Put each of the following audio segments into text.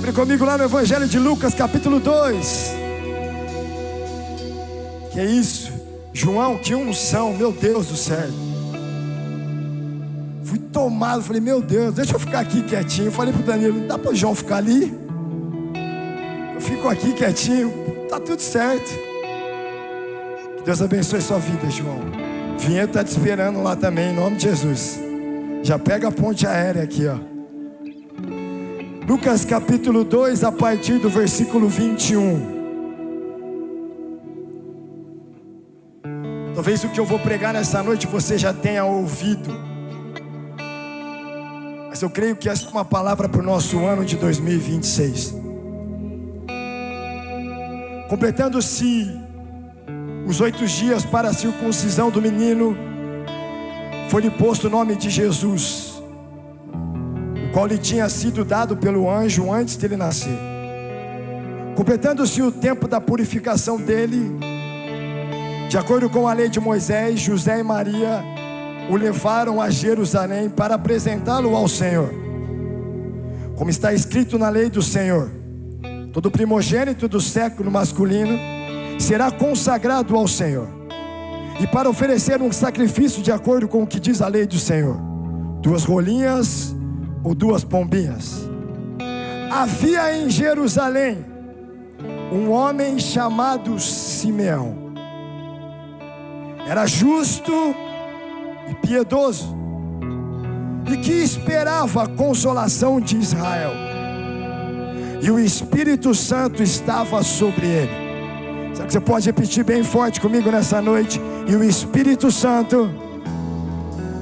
Abre comigo lá no Evangelho de Lucas, capítulo 2. Que é isso? João, que unção, meu Deus do céu. Fui tomado, falei, meu Deus, deixa eu ficar aqui quietinho. Falei pro Danilo, não dá para o João ficar ali? Eu fico aqui quietinho, tá tudo certo. Que Deus abençoe sua vida, João. Vinhedo tá te esperando lá também, em nome de Jesus. Já pega a ponte aérea aqui, ó. Lucas capítulo 2, a partir do versículo 21. Talvez o que eu vou pregar nessa noite você já tenha ouvido, mas eu creio que essa é uma palavra para o nosso ano de 2026. Completando-se os 8 dias para a circuncisão do menino, foi-lhe posto o nome de Jesus, o qual lhe tinha sido dado pelo anjo antes dele nascer. Completando-se o tempo da purificação dele, de acordo com a lei de Moisés, José e Maria o levaram a Jerusalém para apresentá-lo ao Senhor. Como está escrito na lei do Senhor, todo primogênito do século masculino será consagrado ao Senhor, e para oferecer um sacrifício de acordo com o que diz a lei do Senhor, 2 rolinhas ou 2 pombinhas. Havia em Jerusalém um homem chamado Simeão. Era justo e piedoso, e que esperava a consolação de Israel, e o Espírito Santo estava sobre ele. Será que você pode repetir bem forte comigo nessa noite? E o Espírito Santo,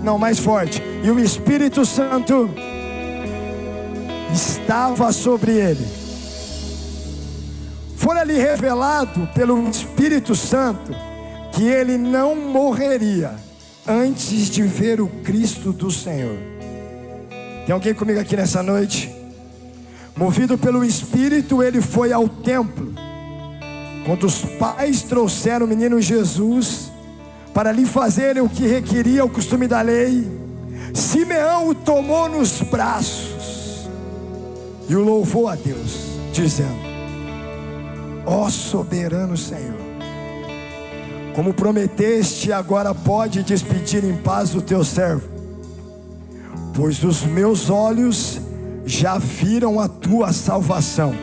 não, mais forte. E o Espírito Santo estava sobre ele. Fora-lhe revelado pelo Espírito Santo que ele não morreria antes de ver o Cristo do Senhor. Tem alguém comigo aqui nessa noite? Movido pelo Espírito, ele foi ao templo, quando os pais trouxeram o menino Jesus para lhe fazerem o que requeria o costume da lei. Simeão o tomou nos braços e o louvou a Deus, dizendo: ó soberano Senhor, como prometeste, agora pode despedir em paz o teu servo, pois os meus olhos já viram a tua salvação,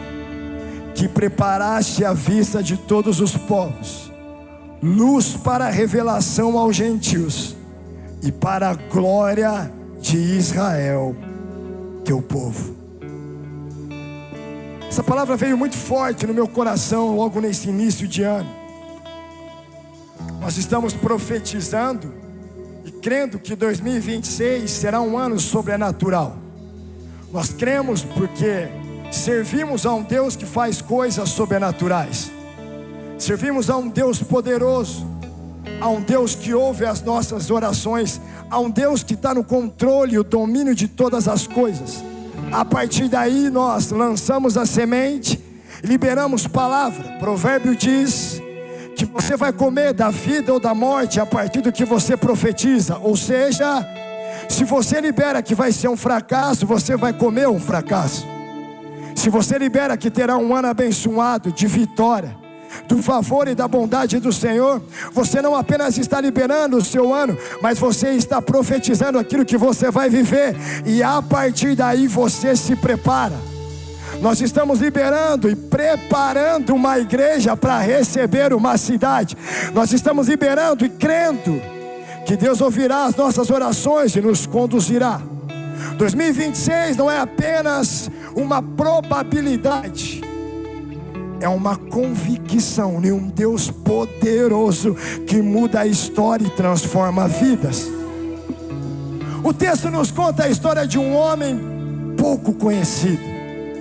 que preparaste à vista de todos os povos, luz para a revelação aos gentios e para a glória de Israel, teu povo. Essa palavra veio muito forte no meu coração logo nesse início de ano. Nós estamos profetizando e crendo que 2026 será um ano sobrenatural. Nós cremos porque servimos a um Deus que faz coisas sobrenaturais. Servimos a um Deus poderoso, a um Deus que ouve as nossas orações, a um Deus que está no controle e o domínio de todas as coisas. A partir daí nós lançamos a semente, liberamos palavra. Provérbio diz que você vai comer da vida ou da morte a partir do que você profetiza. Ou seja, se você libera que vai ser um fracasso, você vai comer um fracasso. Se você libera que terá um ano abençoado, de vitória, do favor e da bondade do Senhor, você não apenas está liberando o seu ano, mas você está profetizando aquilo que você vai viver. E a partir daí você se prepara. Nós estamos liberando e preparando uma igreja para receber uma cidade. Nós estamos liberando e crendo que Deus ouvirá as nossas orações e nos conduzirá. 2026 não é apenas uma probabilidade, é uma convicção de um Deus poderoso que muda a história e transforma vidas. O texto nos conta a história de um homem pouco conhecido,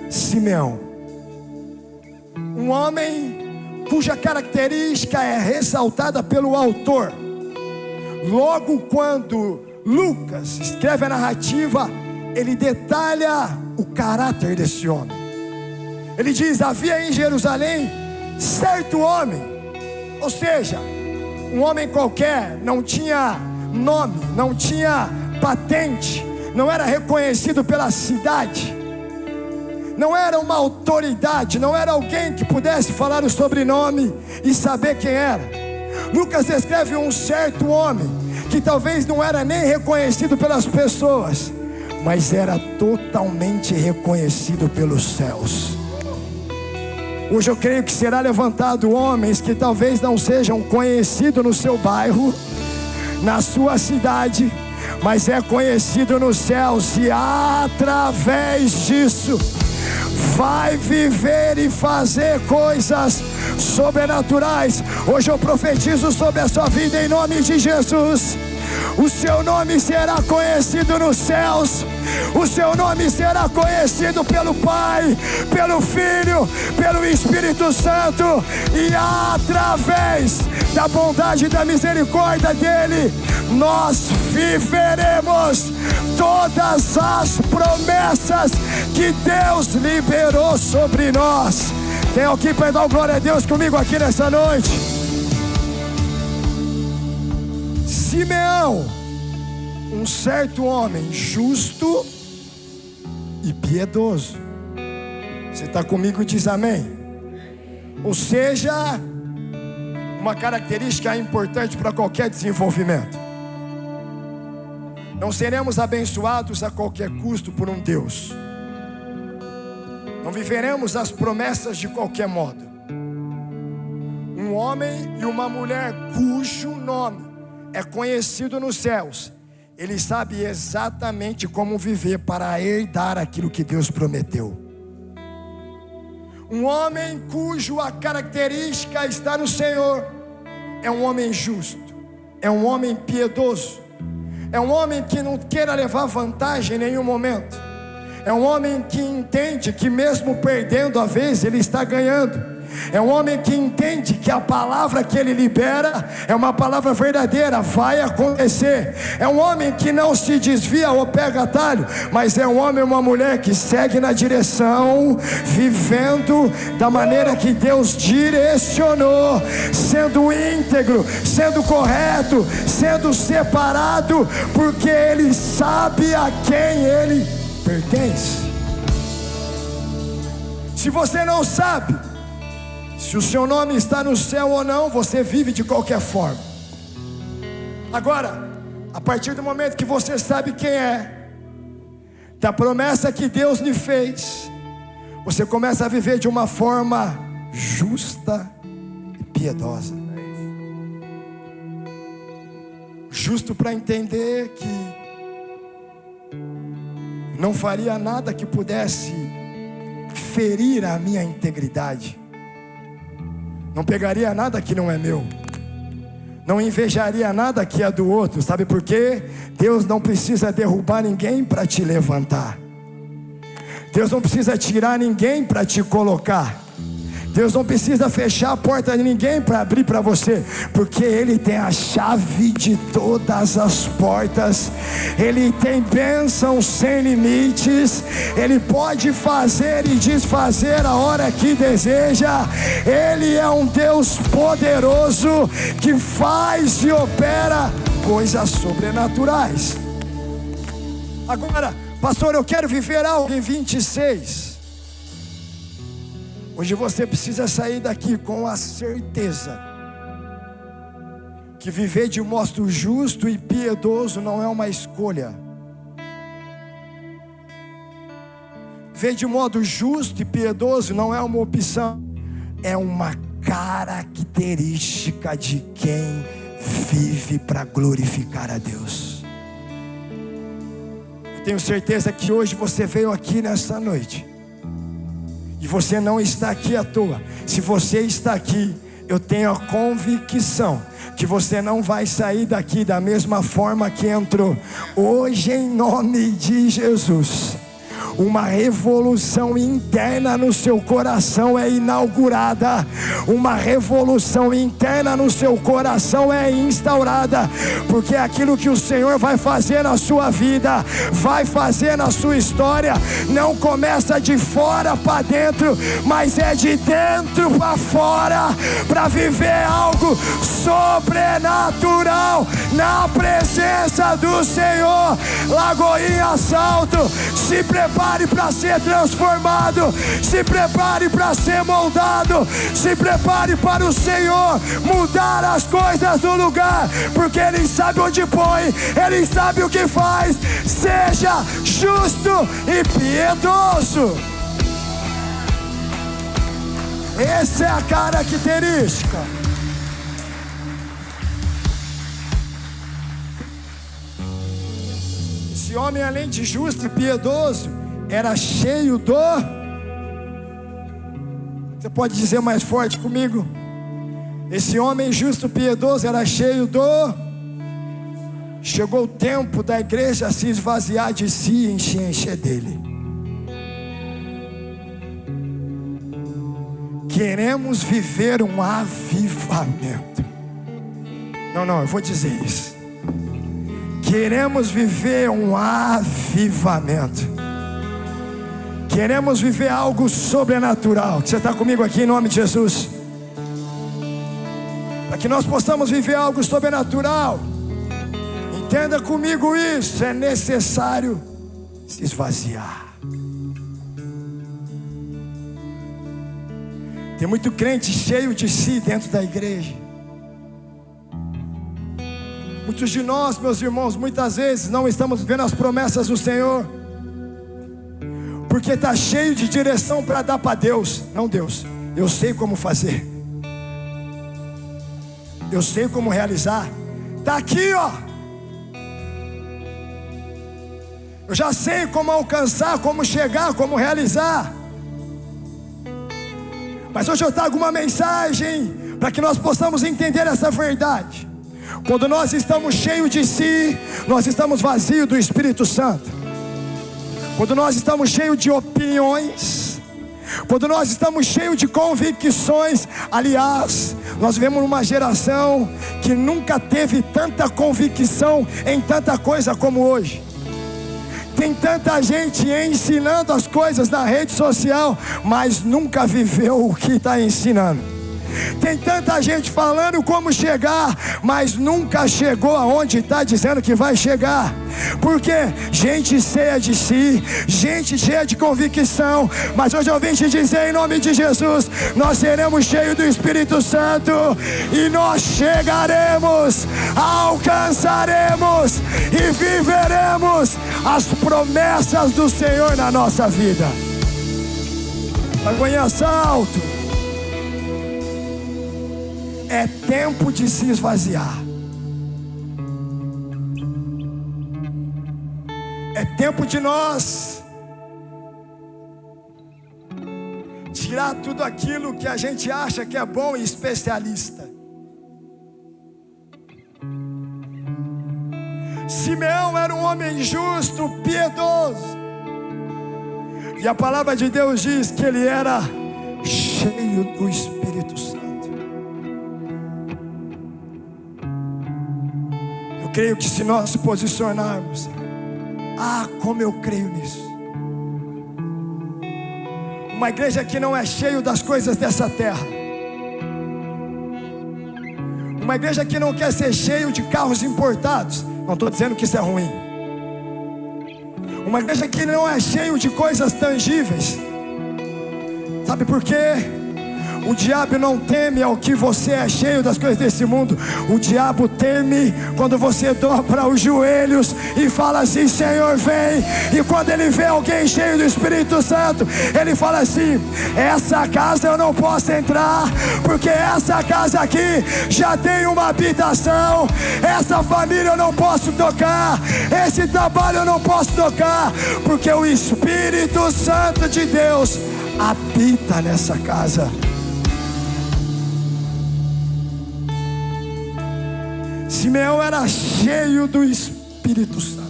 Simeão. Um homem cuja característica é ressaltada pelo autor. Logo quando Lucas escreve a narrativa, ele detalha o caráter desse homem. Ele diz: havia em Jerusalém certo homem, ou seja, um homem qualquer, não tinha nome, não tinha patente, não era reconhecido pela cidade. não era uma autoridade, não era alguém que pudesse falar o sobrenome e saber quem era. Lucas descreve um certo homem que talvez não era nem reconhecido pelas pessoas, mas era totalmente reconhecido pelos céus. Hoje eu creio que será levantado homens que talvez não sejam conhecidos no seu bairro, na sua cidade, mas é conhecido nos céus, e através disso vai viver e fazer coisas sobrenaturais. Hoje eu profetizo sobre a sua vida em nome de Jesus. O seu nome será conhecido nos céus. O seu nome será conhecido pelo Pai, pelo Filho, pelo Espírito Santo. E através da bondade e da misericórdia dele, nós viveremos todas as promessas que Deus liberou sobre nós. Tem alguém para dar glória a Deus comigo aqui nessa noite? Simeão, um certo homem justo e piedoso. Você está comigo e diz amém? Ou seja, uma característica importante para qualquer desenvolvimento. Não seremos abençoados a qualquer custo por um Deus. Não viveremos as promessas de qualquer modo. Um homem e uma mulher cujo nome é conhecido nos céus, ele sabe exatamente como viver para herdar aquilo que Deus prometeu. Um homem cuja característica está no Senhor é um homem justo, é um homem piedoso, é um homem que não queira levar vantagem em nenhum momento, é um homem que entende que mesmo perdendo a vez ele está ganhando. É um homem que entende que a palavra que ele libera é uma palavra verdadeira, vai acontecer. É um homem que não se desvia ou pega atalho, mas é um homem ou uma mulher que segue na direção, vivendo da maneira que Deus direcionou, sendo íntegro, sendo correto, sendo separado, porque ele sabe a quem ele pertence. Se você não sabe se o seu nome está no céu ou não, você vive de qualquer forma. Agora, a partir do momento que você sabe quem é, da promessa que Deus lhe fez, você começa a viver de uma forma justa e piedosa. Justo para entender que não faria nada que pudesse ferir a minha integridade. Não pegaria nada que não é meu. Não invejaria nada que é do outro. Sabe por quê? Deus não precisa derrubar ninguém para te levantar. Deus não precisa tirar ninguém para te colocar. Deus não precisa fechar a porta de ninguém para abrir para você, porque Ele tem a chave de todas as portas. Ele tem bênção sem limites. Ele pode fazer e desfazer a hora que deseja. Ele é um Deus poderoso que faz e opera coisas sobrenaturais. Agora, pastor, eu quero viver algo em 26. Hoje você precisa sair daqui com a certeza que viver de modo justo e piedoso não é uma escolha. Viver de modo justo e piedoso não é uma opção, é uma característica de quem vive para glorificar a Deus. Eu tenho certeza que hoje você veio aqui nessa noite. E você não está aqui à toa. Se você está aqui, eu tenho a convicção que você não vai sair daqui da mesma forma que entrou. Hoje, em nome de Jesus, uma revolução interna no seu coração é inaugurada. Uma revolução interna no seu coração é instaurada, porque aquilo que o Senhor vai fazer na sua vida, vai fazer na sua história, não começa de fora para dentro, mas é de dentro para fora, para viver algo sobrenatural na presença do Senhor. Lagoinha Salto, se prepara prepare para ser transformado, se prepare para ser moldado, se prepare para o Senhor mudar as coisas do lugar, porque Ele sabe onde põe, Ele sabe o que faz. Seja justo e piedoso. Essa é a característica. Esse homem, além de justo e piedoso, era cheio do... Você pode dizer mais forte comigo? Esse homem justo e piedoso era cheio do... Chegou o tempo da igreja se esvaziar de si e encher dele. Queremos viver um avivamento. Não, eu vou dizer isso. Queremos viver um avivamento. Queremos viver algo sobrenatural. Você está comigo aqui em nome de Jesus? Para que nós possamos viver algo sobrenatural, entenda comigo isso, é necessário se esvaziar. Tem muito crente cheio de si dentro da igreja. Muitos de nós, meus irmãos, muitas vezes não estamos vendo as promessas do Senhor, porque está cheio de direção para dar para Deus. Não, Deus, eu sei como fazer, eu sei como realizar. Está aqui, ó. Eu já sei como alcançar, como chegar, como realizar. Mas hoje eu trago uma mensagem para que nós possamos entender essa verdade. Quando nós estamos cheios de si, nós estamos vazios do Espírito Santo. Quando nós estamos cheios de opiniões, quando nós estamos cheios de convicções, aliás, nós vivemos numa geração que nunca teve tanta convicção em tanta coisa como hoje. Tem tanta gente ensinando as coisas na rede social, mas nunca viveu o que está ensinando. Tem tanta gente falando como chegar, mas nunca chegou aonde está dizendo que vai chegar. Porque gente cheia de si, gente cheia de convicção. Mas hoje eu vim te dizer em nome de Jesus, nós seremos cheios do Espírito Santo e nós chegaremos, alcançaremos e viveremos as promessas do Senhor na nossa vida. Aguinha salto. É tempo de se esvaziar. É tempo de nós tirar tudo aquilo que a gente acha que é bom e especialista. Simeão era um homem justo, piedoso. E a palavra de Deus diz que ele era cheio do Espírito Santo. Eu creio que se nós se posicionarmos, como eu creio nisso. Uma igreja que não é cheia das coisas dessa terra. Uma igreja que não quer ser cheio de carros importados. Não estou dizendo que isso é ruim. Uma igreja que não é cheio de coisas tangíveis. Sabe por quê? O diabo não teme ao que você é cheio das coisas desse mundo. O diabo teme quando você dobra os joelhos e fala assim: Senhor, vem. E quando ele vê alguém cheio do Espírito Santo, ele fala assim: essa casa eu não posso entrar, porque essa casa aqui já tem uma habitação. Essa família eu não posso tocar, esse trabalho eu não posso tocar, porque o Espírito Santo de Deus habita nessa casa. Simeão era cheio do Espírito Santo.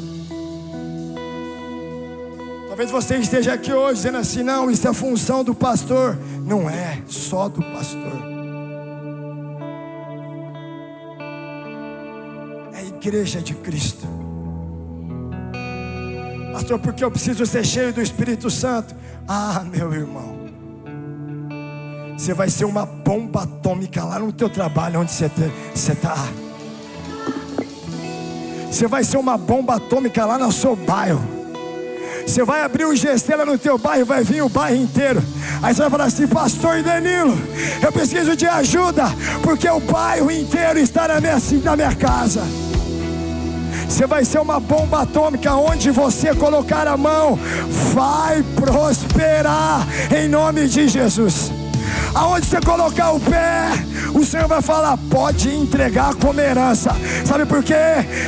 Talvez você esteja aqui hoje dizendo assim: não, isso é função do pastor. Não é só do pastor, é a igreja de Cristo. Pastor, porque eu preciso ser cheio do Espírito Santo? Meu irmão, você vai ser uma bomba atômica lá no teu trabalho, onde você está. Você vai ser uma bomba atômica lá no seu bairro. Você vai abrir um Gestela no teu bairro, vai vir o bairro inteiro. Aí você vai falar assim: pastor Danilo, eu preciso de ajuda, porque o bairro inteiro está na minha casa. Você vai ser uma bomba atômica. Onde você colocar a mão, vai prosperar em nome de Jesus. Aonde você colocar o pé, o Senhor vai falar: pode entregar como herança. Sabe por quê?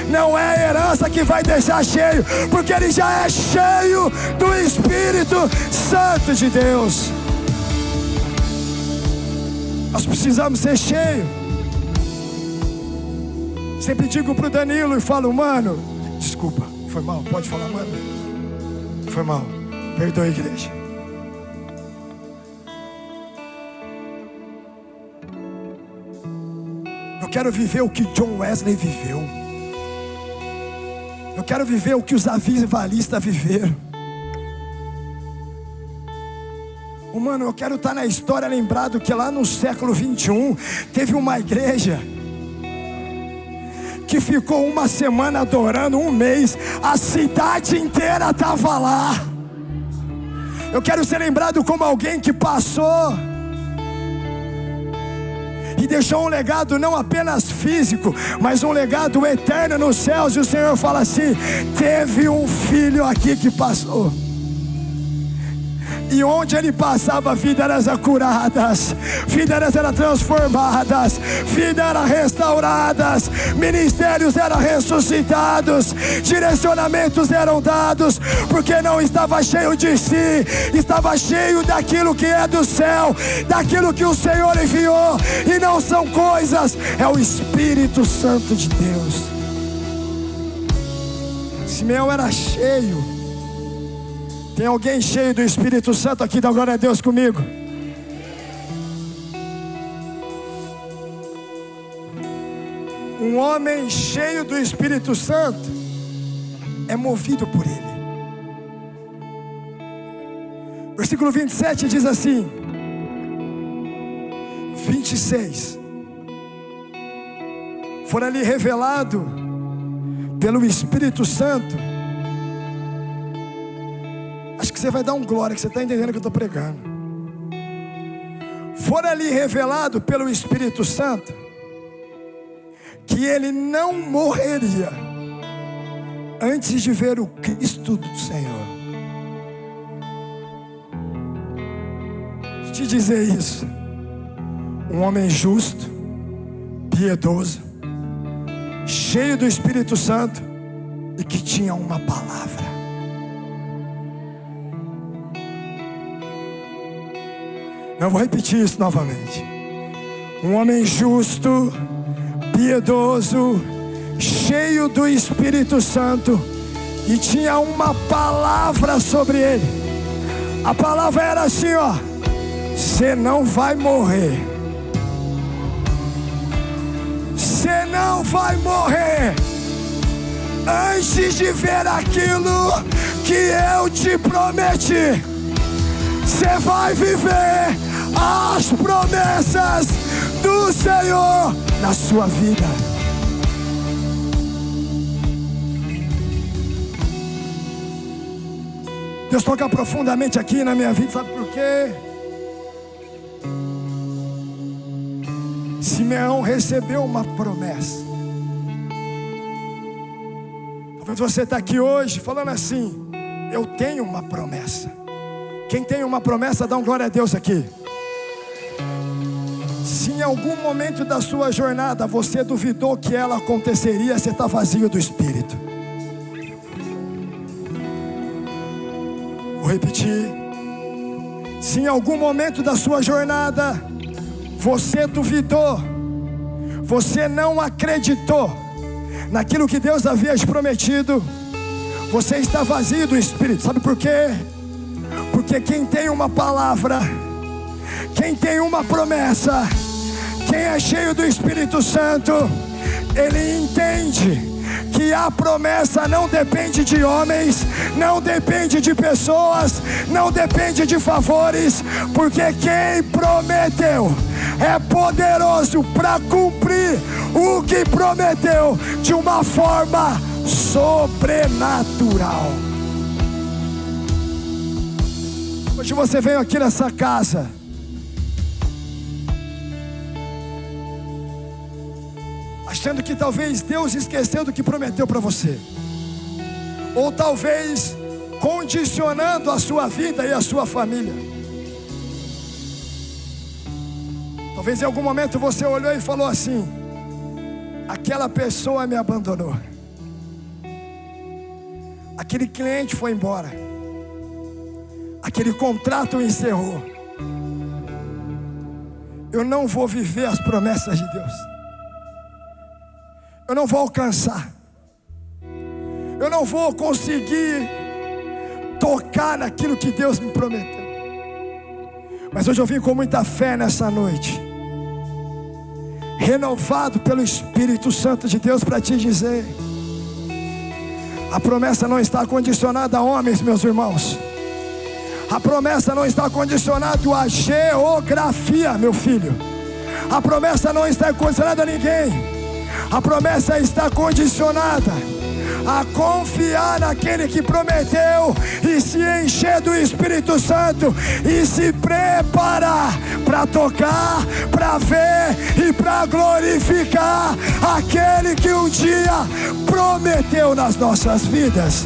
Não é a herança que vai deixar cheio, porque ele já é cheio do Espírito Santo de Deus. Nós precisamos ser cheios. Sempre digo pro Danilo e falo: mano, desculpa, foi mal, pode falar, mano, foi mal, perdoa, igreja. Eu quero viver o que John Wesley viveu. Eu quero viver o que os avivalistas viveram. Mano, eu quero estar na história lembrado que lá no século 21 teve uma igreja que ficou uma semana adorando, um mês, a cidade inteira estava lá. Eu quero ser lembrado como alguém que passou e deixou um legado não apenas físico, mas um legado eterno nos céus. E o Senhor fala assim: teve um filho aqui que passou, e onde ele passava, vidas eram curadas, vidas eram transformadas, vidas eram restauradas, ministérios eram ressuscitados, direcionamentos eram dados, porque não estava cheio de si, estava cheio daquilo que é do céu, daquilo que o Senhor enviou. E não são coisas, é o Espírito Santo de Deus. Simeão era cheio. Tem alguém cheio do Espírito Santo aqui? Dá glória a Deus comigo. Um homem cheio do Espírito Santo é movido por ele. Versículo 27 diz assim, 26: for ali revelado pelo Espírito Santo. Acho que você vai dar um glória, que você está entendendo o que eu estou pregando. For ali revelado pelo Espírito Santo que ele não morreria antes de ver o Cristo do Senhor. Deixa eu te dizer isso. Um homem justo, piedoso, cheio do Espírito Santo e que tinha uma palavra. Eu vou repetir isso novamente. Um homem justo, piedoso, cheio do Espírito Santo e tinha uma palavra sobre ele. A palavra era assim, ó: você não vai morrer. Você não vai morrer antes de ver aquilo que eu te prometi. Você vai viver as promessas do Senhor na sua vida. Deus toca profundamente aqui na minha vida, sabe por quê? Simeão recebeu uma promessa. Talvez você está aqui hoje falando assim: eu tenho uma promessa. Quem tem uma promessa, dá um glória a Deus aqui. Se em algum momento da sua jornada você duvidou que ela aconteceria, você está vazio do Espírito. Vou repetir. Se em algum momento da sua jornada você duvidou, você não acreditou naquilo que Deus havia te prometido, você está vazio do Espírito. Sabe por quê? Porque quem tem uma palavra, quem tem uma promessa, quem é cheio do Espírito Santo, ele entende que a promessa não depende de homens, não depende de pessoas, não depende de favores, porque quem prometeu é poderoso para cumprir o que prometeu de uma forma sobrenatural. Hoje você veio aqui nessa casa achando que talvez Deus esqueceu do que prometeu para você, ou talvez condicionando a sua vida e a sua família. Talvez em algum momento você olhou e falou assim: aquela pessoa me abandonou, aquele cliente foi embora, aquele contrato encerrou, eu não vou viver as promessas de Deus, eu não vou alcançar, eu não vou conseguir tocar naquilo que Deus me prometeu. Mas hoje eu vim com muita fé nessa noite, renovado pelo Espírito Santo de Deus, para te dizer: a promessa não está condicionada a homens, meus irmãos. A promessa não está condicionada à geografia, meu filho. A promessa não está condicionada a ninguém. A promessa está condicionada a confiar naquele que prometeu e se encher do Espírito Santo e se preparar para tocar, para ver e para glorificar aquele que um dia prometeu nas nossas vidas.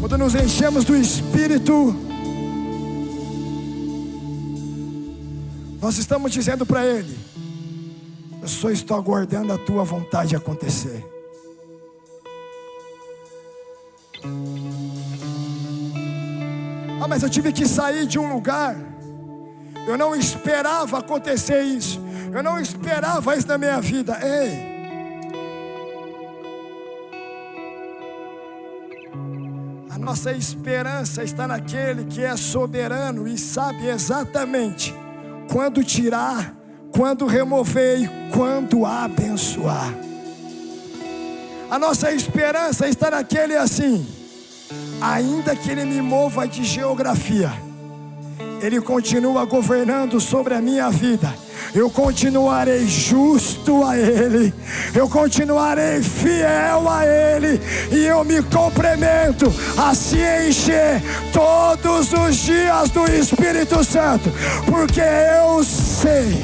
Quando nos enchemos do Espírito, nós estamos dizendo para Ele: eu só estou aguardando a tua vontade acontecer. Ah, mas eu tive que sair de um lugar, eu não esperava acontecer isso, eu não esperava isso na minha vida. Ei, a nossa esperança está naquele que é soberano e sabe exatamente quando tirar, quando remover e quando abençoar. A nossa esperança está naquele assim: ainda que Ele me mova de geografia, Ele continua governando sobre a minha vida. Eu continuarei justo a Ele, eu continuarei fiel a Ele, e eu me comprometo a se encher todos os dias do Espírito Santo, porque eu sei.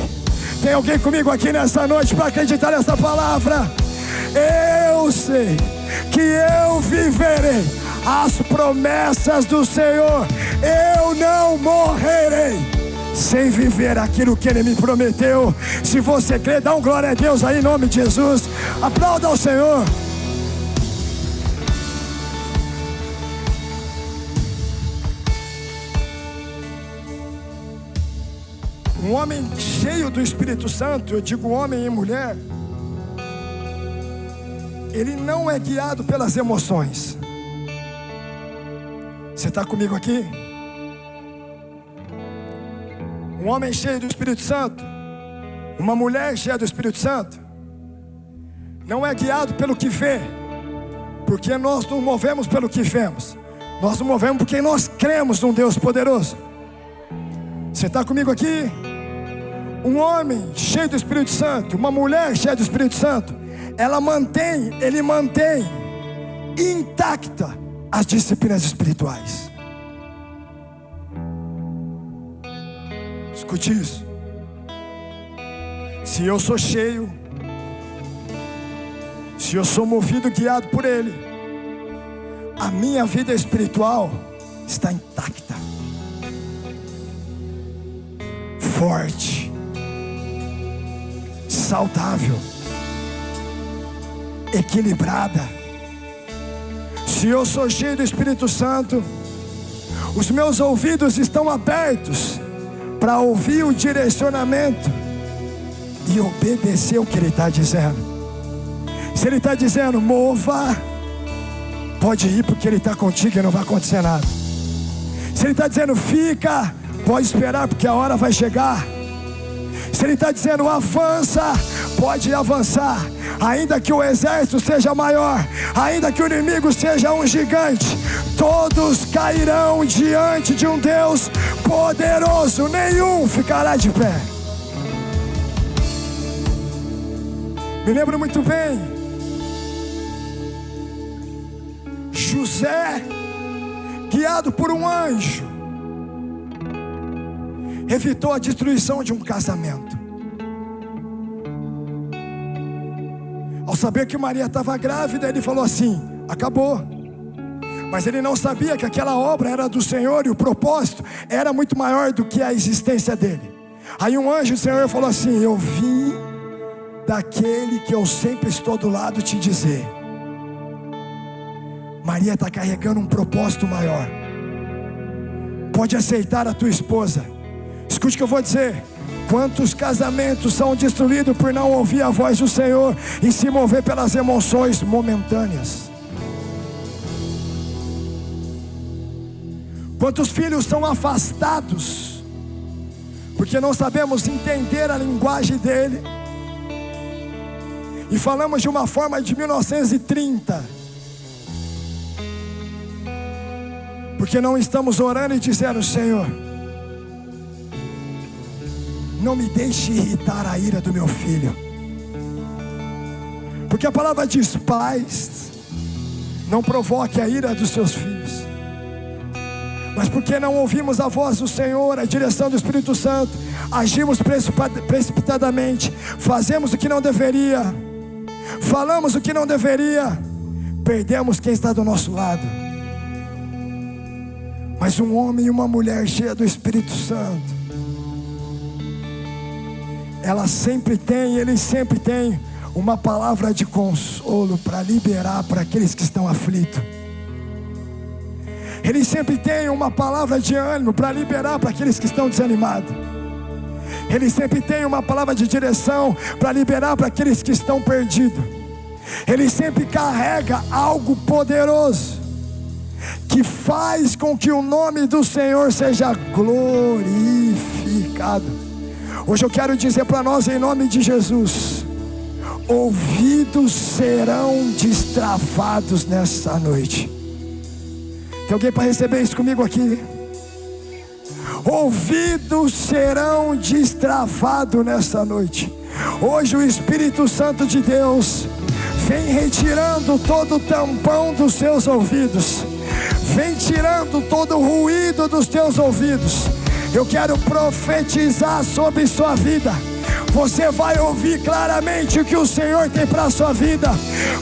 Tem alguém comigo aqui nessa noite para acreditar nessa palavra? Eu sei que eu viverei as promessas do Senhor. Eu não morrerei sem viver aquilo que Ele me prometeu. Se você crê, dá um glória a Deus aí em nome de Jesus. Aplauda ao Senhor. Um homem cheio do Espírito Santo, eu digo homem e mulher, ele não é guiado pelas emoções. Você está comigo aqui? Um homem cheio do Espírito Santo, uma mulher cheia do Espírito Santo, não é guiado pelo que vê, porque nós não movemos pelo que vemos, nós nos movemos porque nós cremos num Deus poderoso. Você está comigo aqui? Um homem cheio do Espírito Santo, uma mulher cheia do Espírito Santo, ele mantém intacta as disciplinas espirituais. Escute isso. Se eu sou cheio, se eu sou movido, guiado por Ele, a minha vida espiritual está intacta, forte, saudável, equilibrada. Se eu sou cheio do Espírito Santo, os meus ouvidos estão abertos para ouvir o direcionamento e obedecer o que Ele está dizendo. Se Ele está dizendo mova, pode ir, porque Ele está contigo e não vai acontecer nada. Se Ele está dizendo fica, pode esperar, porque a hora vai chegar. Se Ele está dizendo avança, pode avançar. Ainda que o exército seja maior, ainda que o inimigo seja um gigante, todos cairão diante de um Deus poderoso, nenhum ficará de pé. Me lembro muito bem, José guiado por um anjo, evitou a destruição de um casamento. Ao saber que Maria estava grávida, ele falou assim: acabou. Mas ele não sabia que aquela obra era do Senhor e o propósito era muito maior do que a existência dele. Aí um anjo do Senhor falou assim: eu vim daquele que eu sempre estou do lado te dizer, Maria está carregando um propósito maior. Pode aceitar a tua esposa. Escute o que eu vou dizer. Quantos casamentos são destruídos por não ouvir a voz do Senhor e se mover pelas emoções momentâneas? Quantos filhos são afastados porque não sabemos entender a linguagem dele e falamos de uma forma de 1930, porque não estamos orando e dizendo: Senhor, não me deixe irritar a ira do meu filho. Porque a palavra diz: pais, não provoque a ira dos seus filhos. Mas porque não ouvimos a voz do Senhor, a direção do Espírito Santo, agimos precipitadamente, fazemos o que não deveria, falamos o que não deveria, perdemos quem está do nosso lado. Mas um homem e uma mulher cheia do Espírito Santo, eles sempre têm uma palavra de consolo para liberar para aqueles que estão aflitos. Eles sempre têm uma palavra de ânimo para liberar para aqueles que estão desanimados. Eles sempre têm uma palavra de direção para liberar para aqueles que estão perdidos. Ele sempre carrega algo poderoso que faz com que o nome do Senhor seja glorificado. Hoje eu quero dizer para nós, em nome de Jesus: ouvidos serão destravados nessa noite. Tem alguém para receber isso comigo aqui? Ouvidos serão destravados nessa noite. Hoje o Espírito Santo de Deus vem retirando todo o tampão dos seus ouvidos, vem tirando todo o ruído dos teus ouvidos. Eu quero profetizar sobre sua vida. Você vai ouvir claramente o que o Senhor tem para a sua vida.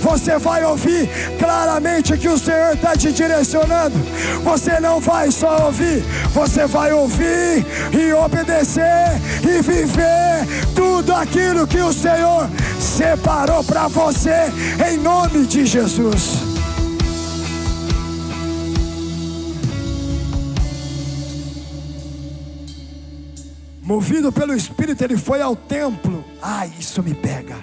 Você vai ouvir claramente o que o Senhor está te direcionando. Você não vai só ouvir, você vai ouvir e obedecer e viver tudo aquilo que o Senhor separou para você, em nome de Jesus. Movido pelo Espírito, ele foi ao templo. Isso me pega.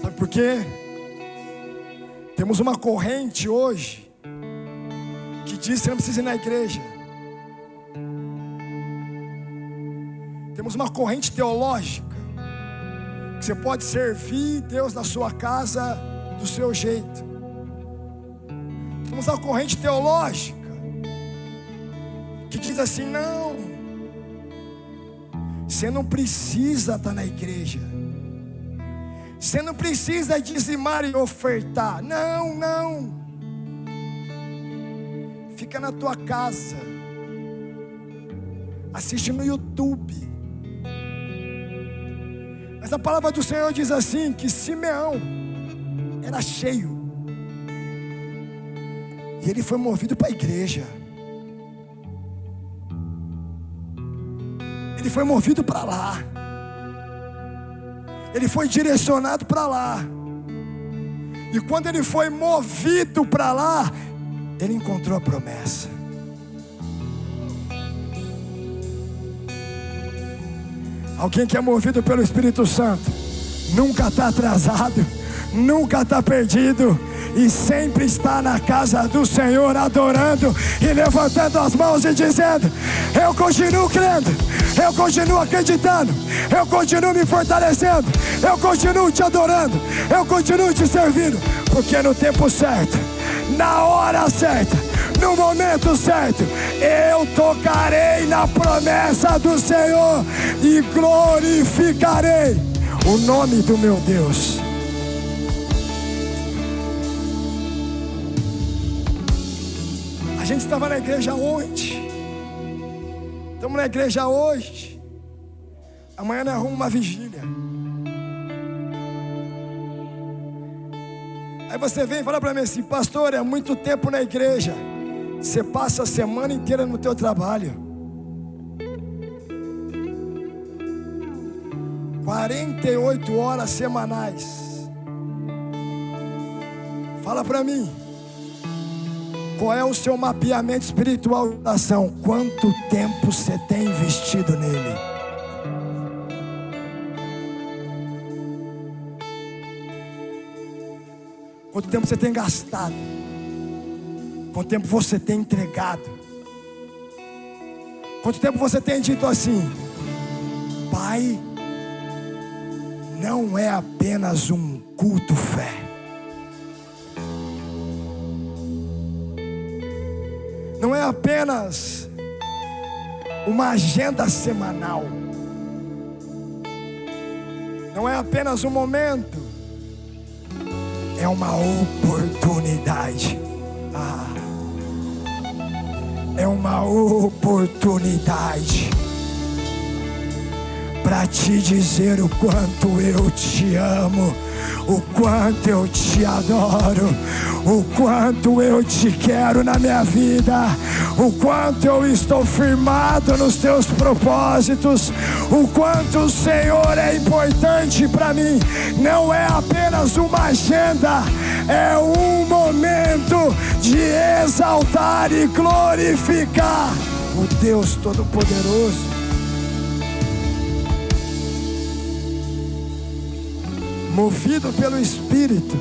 Sabe por quê? Temos uma corrente hoje que diz que você não precisa ir na igreja. Temos uma corrente teológica que você pode servir Deus na sua casa do seu jeito. Temos uma corrente teológica que diz assim: não, você não precisa estar na igreja, você não precisa dizimar e ofertar. Não, fica na tua casa, assiste no YouTube. Mas a palavra do Senhor diz assim, que Simeão era cheio e ele foi movido para a igreja. Ele foi movido para lá. Ele foi direcionado para lá. E quando ele foi movido para lá, ele encontrou a promessa. Alguém que é movido pelo Espírito Santo nunca está atrasado, nunca está perdido, e sempre está na casa do Senhor, adorando e levantando as mãos e dizendo: eu continuo crendo, eu continuo acreditando, eu continuo me fortalecendo, eu continuo te adorando, eu continuo te servindo, porque no tempo certo, na hora certa, no momento certo, eu tocarei na promessa do Senhor e glorificarei o nome do meu Deus. A gente estava na igreja ontem, estamos na igreja hoje. Amanhã nós arrumamos uma vigília. Aí você vem e fala para mim assim: pastor, é muito tempo na igreja. Você passa a semana inteira no teu trabalho. 48 horas semanais. Fala para mim, qual é o seu mapeamento espiritual de oração? Quanto tempo você tem investido nele? Quanto tempo você tem gastado? Quanto tempo você tem entregado? Quanto tempo você tem dito assim: Pai, não é apenas um culto fé. Não é apenas uma agenda semanal. Não é apenas um momento. É uma oportunidade. É uma oportunidade para te dizer o quanto eu te amo, o quanto eu te adoro, o quanto eu te quero na minha vida, o quanto eu estou firmado nos teus propósitos, o quanto o Senhor é importante para mim. Não é apenas uma agenda, é um momento de exaltar e glorificar o Deus Todo-Poderoso. Movido pelo Espírito,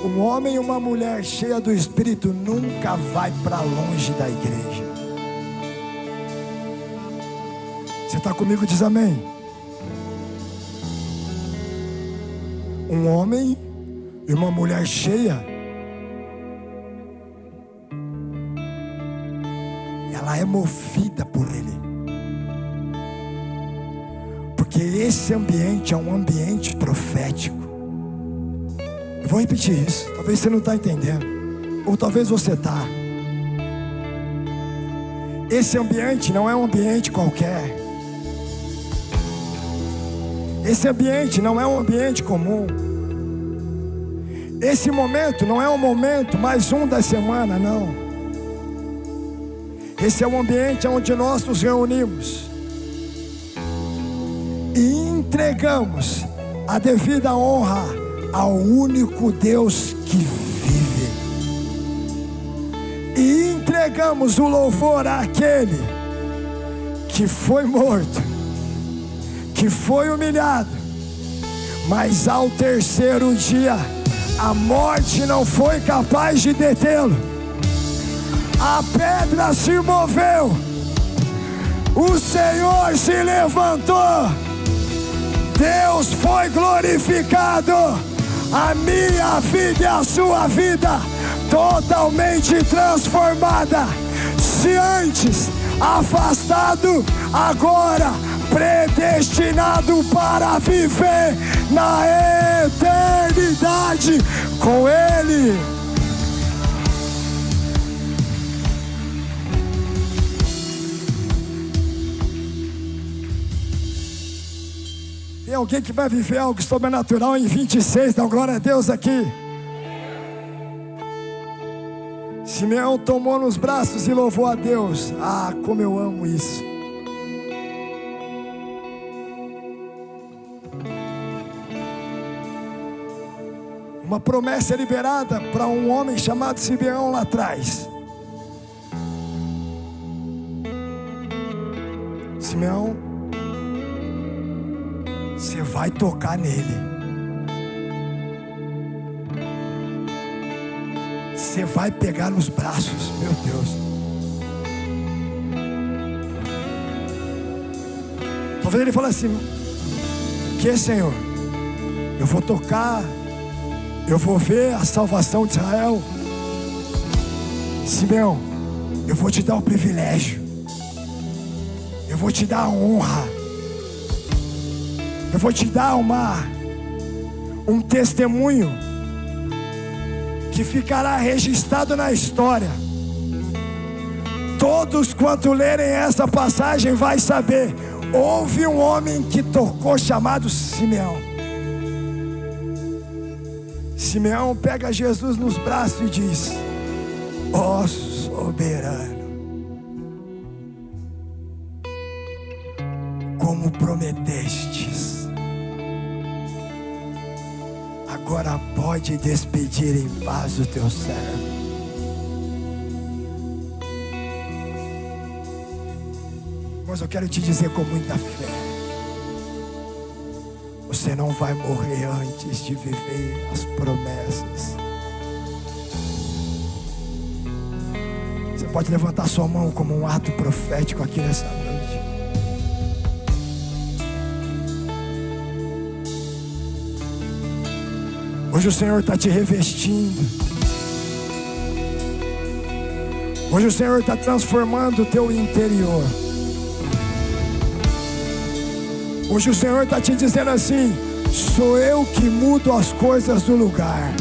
um homem e uma mulher cheia do Espírito nunca vai para longe da igreja. Você está comigo? Diz amém. Um homem e uma mulher cheia, ela é movida por Ele. Porque esse ambiente é um ambiente profético. Eu vou repetir isso. Talvez você não está entendendo, ou talvez você está. Esse ambiente não é um ambiente qualquer. Esse ambiente não é um ambiente comum. Esse momento não é um momento mais um da semana, não. Esse é um ambiente onde nós nos reunimos e entregamos a devida honra ao único Deus que vive, e entregamos o louvor àquele que foi morto, que foi humilhado, mas ao terceiro dia a morte não foi capaz de detê-lo. A pedra se moveu, o Senhor se levantou, Deus foi glorificado. A minha vida e a sua vida totalmente transformada. Se antes afastado, agora predestinado para viver na eternidade com Ele. Tem alguém que vai viver algo sobrenatural em 26, dá glória a Deus aqui. Simeão tomou nos braços e louvou a Deus. Ah, como eu amo isso. Uma promessa é liberada para um homem chamado Simeão lá atrás. Simeão, você vai tocar nele. Você vai pegar nos braços, meu Deus. Talvez ele fale assim: que, Senhor? Eu vou tocar, eu vou ver a salvação de Israel. Simeão, eu vou te dar o privilégio, eu vou te dar a honra, eu vou te dar um testemunho que ficará registrado na história. Todos quanto lerem essa passagem vai saber: houve um homem que tocou chamado Simeão. Simeão pega Jesus nos braços e diz: ó soberano, como prometestes, agora pode despedir em paz o teu servo. Mas eu quero te dizer com muita fé: você não vai morrer antes de viver as promessas. Você pode levantar sua mão como um ato profético aqui nessa noite. Hoje o Senhor está te revestindo. Hoje o Senhor está transformando o teu interior. Hoje o Senhor está te dizendo assim: sou eu que mudo as coisas do lugar.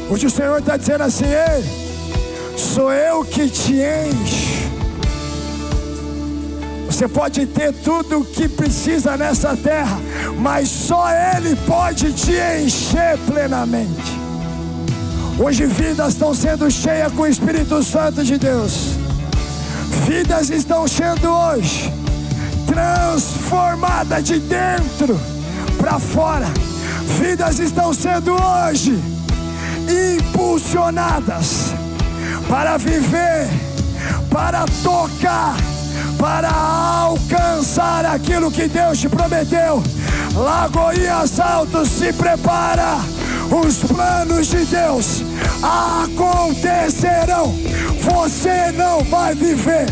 Hoje o Senhor está dizendo assim: ei, sou eu que te encho. Você pode ter tudo o que precisa nessa terra, mas só Ele pode te encher plenamente. Hoje vidas estão sendo cheias com o Espírito Santo de Deus. Vidas estão sendo hoje transformadas de dentro para fora. Vidas estão sendo hoje impulsionadas para viver, para tocar, para alcançar aquilo que Deus te prometeu. Lagoinhas Altos, se prepara. Os planos de Deus acontecerão. Você não vai viver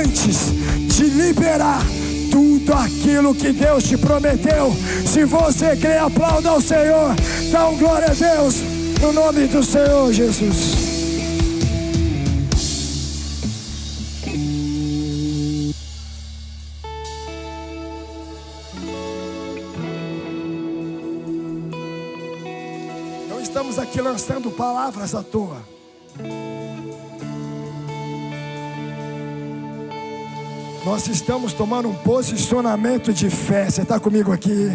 antes de liberar tudo aquilo que Deus te prometeu. Se você crê, aplauda ao Senhor. Dá um glória a Deus no nome do Senhor Jesus. Estamos aqui lançando palavras à toa. Nós estamos tomando um posicionamento de fé. Você está comigo aqui?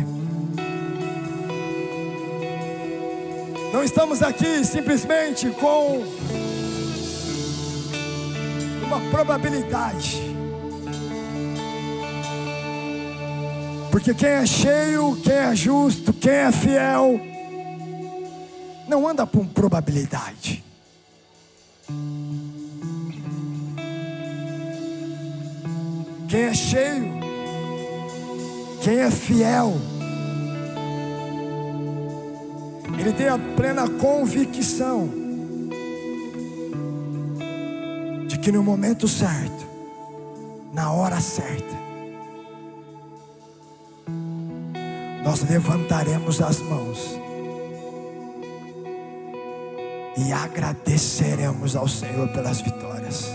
Não estamos aqui simplesmente com uma probabilidade. Porque quem é cheio, quem é justo, quem é fiel, não anda por probabilidade. Quem é cheio, quem é fiel, ele tem a plena convicção de que no momento certo, na hora certa, nós levantaremos as mãos e agradeceremos ao Senhor pelas vitórias.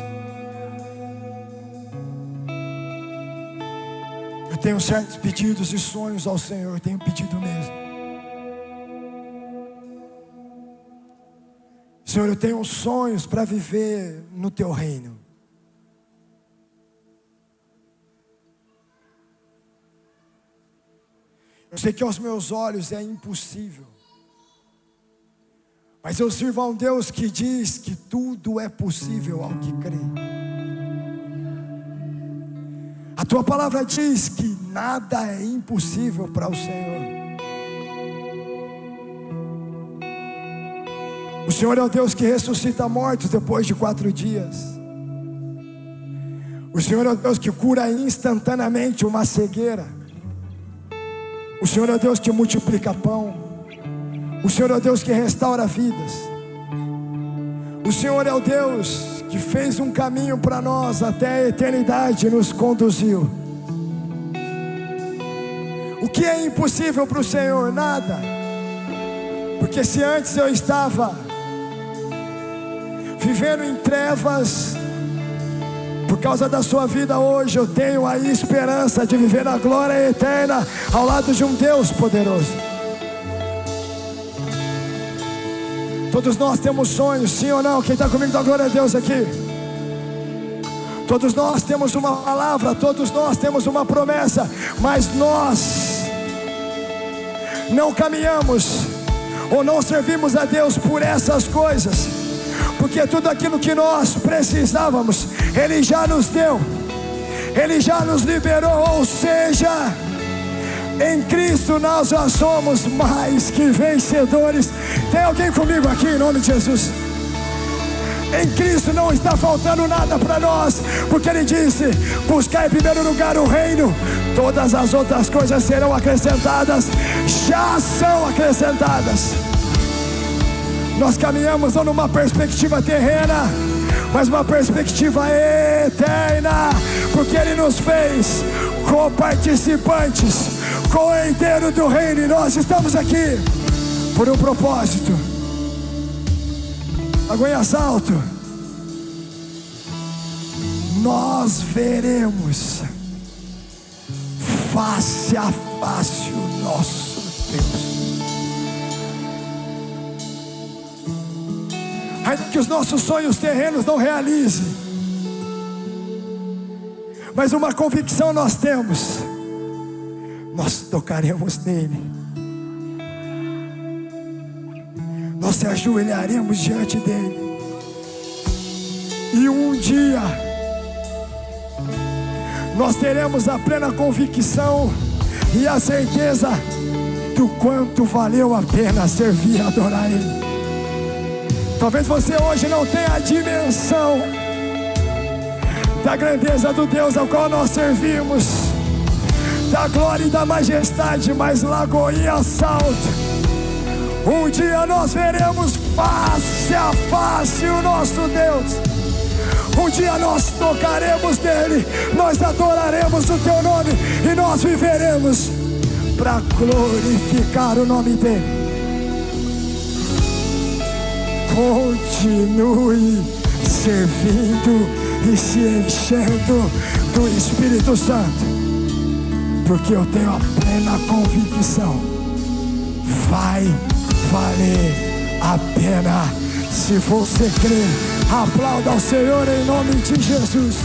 Eu tenho certos pedidos e sonhos ao Senhor, tenho pedido mesmo. Senhor, eu tenho sonhos para viver no Teu reino. Eu sei que aos meus olhos é impossível, mas eu sirvo a um Deus que diz que tudo é possível ao que crê. A Tua palavra diz que nada é impossível para o Senhor. O Senhor é o Deus que ressuscita mortos depois de 4 dias. O Senhor é o Deus que cura instantaneamente uma cegueira. O Senhor é o Deus que multiplica pão. O Senhor é o Deus que restaura vidas. O Senhor é o Deus que fez um caminho para nós até a eternidade e nos conduziu. O que é impossível para o Senhor? Nada. Porque se antes eu estava vivendo em trevas, por causa da sua vida hoje eu tenho a esperança de viver na glória eterna ao lado de um Deus poderoso. Todos nós temos sonhos, sim ou não? Quem está comigo dá glória a Deus aqui. Todos nós temos uma palavra, todos nós temos uma promessa, mas nós não caminhamos ou não servimos a Deus por essas coisas, porque tudo aquilo que nós precisávamos, Ele já nos deu, Ele já nos liberou. Ou seja, em Cristo nós já somos mais que vencedores. Tem alguém comigo aqui em nome de Jesus? Em Cristo não está faltando nada para nós, porque Ele disse: buscar em primeiro lugar o reino, todas as outras coisas serão acrescentadas, já são acrescentadas. Nós caminhamos não numa perspectiva terrena, mas uma perspectiva eterna, porque Ele nos fez co-participantes, co-herdeiro do reino, e nós estamos aqui por um propósito. Aguinhas alto. Nós veremos face a face o nosso Deus. Ainda que os nossos sonhos terrenos não realizem, mas uma convicção nós temos: nós tocaremos nele, nós se ajoelharemos diante dele, e um dia nós teremos a plena convicção e a certeza do quanto valeu a pena servir e adorar Ele. Talvez você hoje não tenha a dimensão da grandeza do Deus ao qual nós servimos, da glória e da majestade, mas Lagoinha Salto, um dia nós veremos face a face o nosso Deus. Um dia nós tocaremos nele, nós adoraremos o teu nome, e nós viveremos para glorificar o nome dele. Continue servindo e se enchendo do Espírito Santo, porque eu tenho a plena convicção: vai valer a pena. Se você crer, aplauda ao Senhor em nome de Jesus.